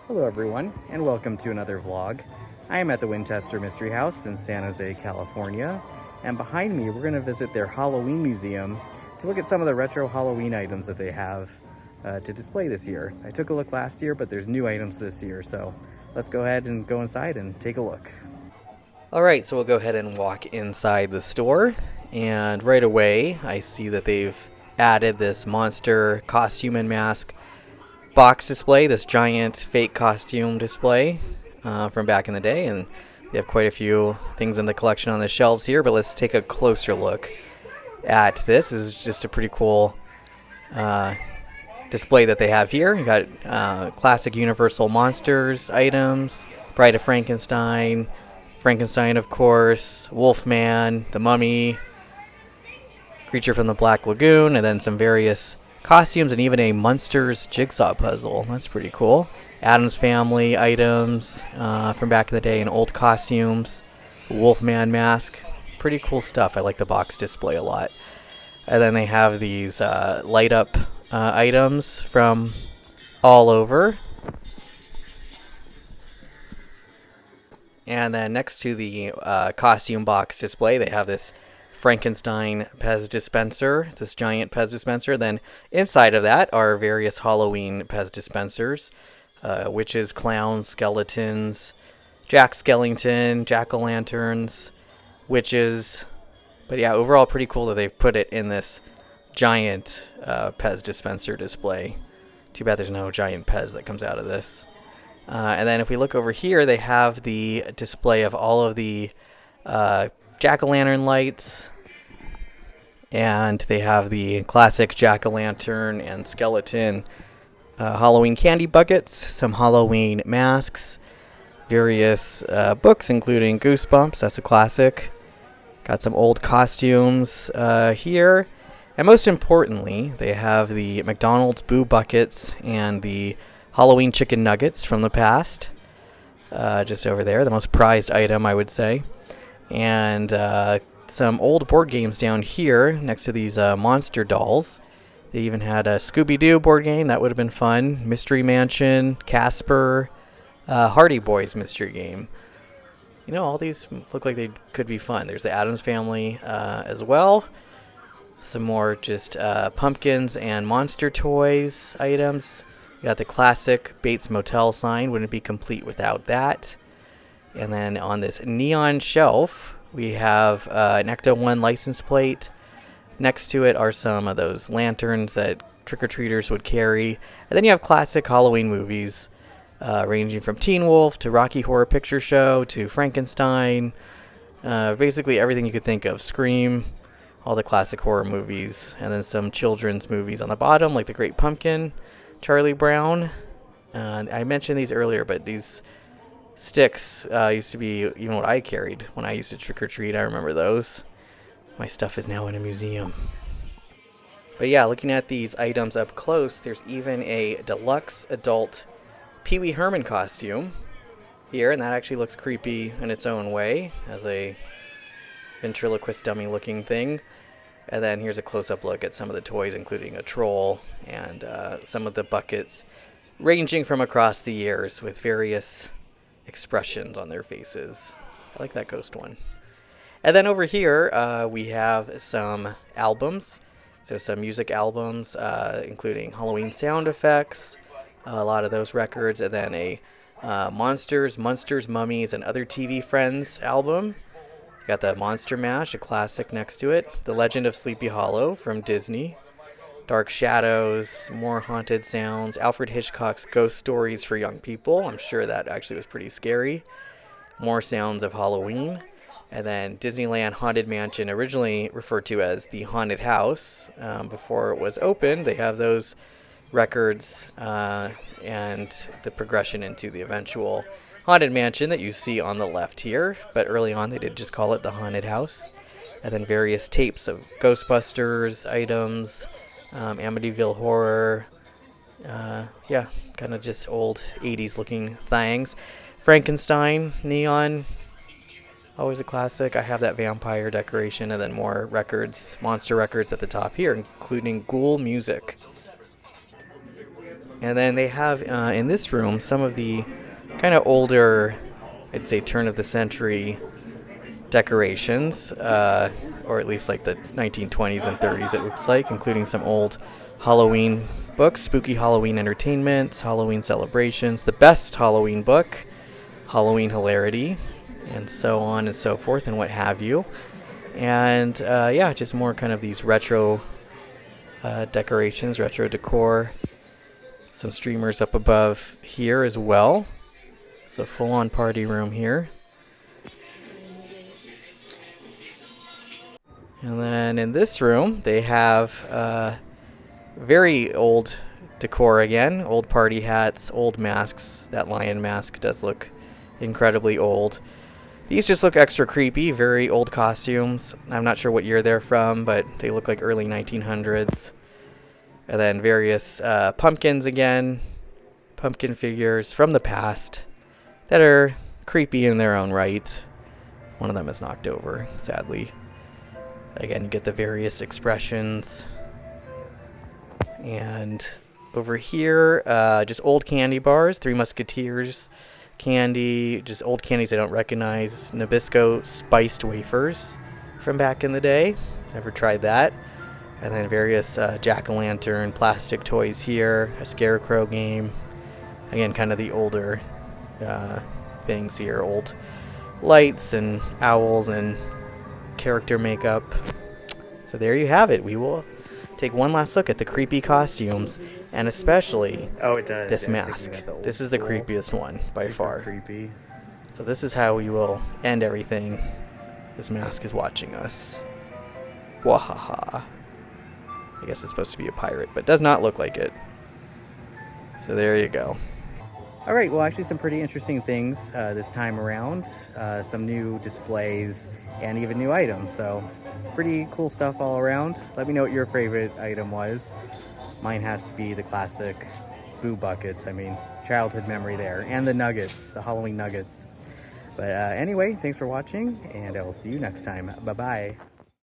Hello everyone, and welcome to another vlog. I am at the Winchester Mystery House in San Jose, California, and behind me we're going to visit their Halloween museum to look at some of the retro Halloween items that they have to display this year. I took a look last year, but there's new items this year, so let's go ahead and go inside and take a look. Alright, so we'll go ahead and walk inside the store, and right away I see that they've added this monster costume and mask box display, this giant fake costume display from back in the day, and they have quite a few things in the collection on the shelves here, but let's take a closer look at this. This is just a pretty cool display that they have here. You got classic Universal Monsters items, Bride of Frankenstein, of course, Wolfman, the Mummy, Creature from the Black Lagoon, and then some various costumes and even a Munsters jigsaw puzzle. That's pretty cool. Addams Family items from back in the day and old costumes. Wolfman mask. Pretty cool stuff. I like the box display a lot. And then they have these light up items from all over. And then next to the costume box display, they have this Frankenstein Pez dispenser, this giant Pez dispenser. Then inside of that are various Halloween Pez dispensers, witches, clowns, skeletons, Jack Skellington, jack-o'-lanterns, witches. But yeah, overall pretty cool that they've put it in this giant Pez dispenser display. Too bad there's no giant Pez that comes out of this. And then if we look over here, they have the display of all of the jack-o'-lantern lights, and they have the classic jack-o'-lantern and skeleton Halloween candy buckets, some Halloween masks, various books including Goosebumps, that's a classic. Got some old costumes here, and most importantly, they have the McDonald's Boo buckets and the Halloween chicken nuggets from the past, just over there, the most prized item, I would say. And some old board games down here next to these monster dolls. They even had a Scooby-Doo board game. That would have been fun. Mystery Mansion, Casper, Hardy Boys mystery game. You know, all these look like they could be fun. There's the Addams Family as well. Some more just pumpkins and monster toys items. You got the classic Bates Motel sign. Wouldn't be complete without that. And then on this neon shelf, we have an Ecto-1 license plate. Next to it are some of those lanterns that trick-or-treaters would carry. And then you have classic Halloween movies, ranging from Teen Wolf to Rocky Horror Picture Show to Frankenstein. Basically everything you could think of. Scream, all the classic horror movies. And then some children's movies on the bottom, like The Great Pumpkin, Charlie Brown. I mentioned these earlier, but these sticks used to be even what I carried when I used to trick-or-treat. I remember those. My stuff is now in a museum. But yeah, looking at these items up close, there's even a deluxe adult Pee Wee Herman costume here, and that actually looks creepy in its own way as a ventriloquist dummy looking thing. And then here's a close-up look at some of the toys, including a troll and some of the buckets ranging from across the years with various expressions on their faces. I like that ghost one. And then over here we have some albums. So some music albums, including Halloween sound effects, a lot of those records, and then a Monsters, Mummies, and Other TV Friends album. Got the Monster Mash, a classic next to it. The Legend of Sleepy Hollow from Disney. Dark Shadows, more haunted sounds. Alfred Hitchcock's Ghost Stories for Young People. I'm sure that actually was pretty scary. More sounds of Halloween. And then Disneyland Haunted Mansion, originally referred to as the Haunted House. Before it was opened, they have those records and the progression into the eventual Haunted Mansion that you see on the left here. But early on, they did just call it the Haunted House. And then various tapes of Ghostbusters items, Amityville Horror, kind of just old 80s looking things. Frankenstein, neon, always a classic. I have that vampire decoration, and then more records, monster records at the top here, including Ghoul Music. And then they have in this room some of the kind of older, I'd say turn of the century decorations, or at least like the 1920s and 30s it looks like, including some old Halloween books, spooky Halloween entertainments, Halloween celebrations, the best Halloween book, Halloween hilarity, and so on and so forth and what have you. And yeah, just more kind of these retro decorations, retro decor. Some streamers up above here as well. So full-on party room here. And then in this room, they have very old decor again. Old party hats, old masks. That lion mask does look incredibly old. These just look extra creepy, very old costumes. I'm not sure what year they're from, but they look like early 1900s. And then various pumpkins again. Pumpkin figures from the past that are creepy in their own right. One of them is knocked over, sadly. Again, you get the various expressions. And over here, just old candy bars, Three Musketeers candy, just old candies I don't recognize. Nabisco spiced wafers from back in the day. Never tried that. And then various jack-o'-lantern plastic toys here, a scarecrow game. Again, kind of the older things here, old lights and owls and character makeup. So there you have it. We will take one last look at the creepy costumes, and especially this mask. This is the creepiest one by far. Creepy. So this is how we will end everything. This mask is watching us. Wahaha. I guess it's supposed to be a pirate, but does not look like it. So there you go. All right, well, actually some pretty interesting things this time around. Some new displays and even new items. So pretty cool stuff all around. Let me know what your favorite item was. Mine has to be the classic boo buckets. I mean, childhood memory there. And the nuggets, the Halloween nuggets. But anyway, thanks for watching, and I will see you next time. Bye-bye.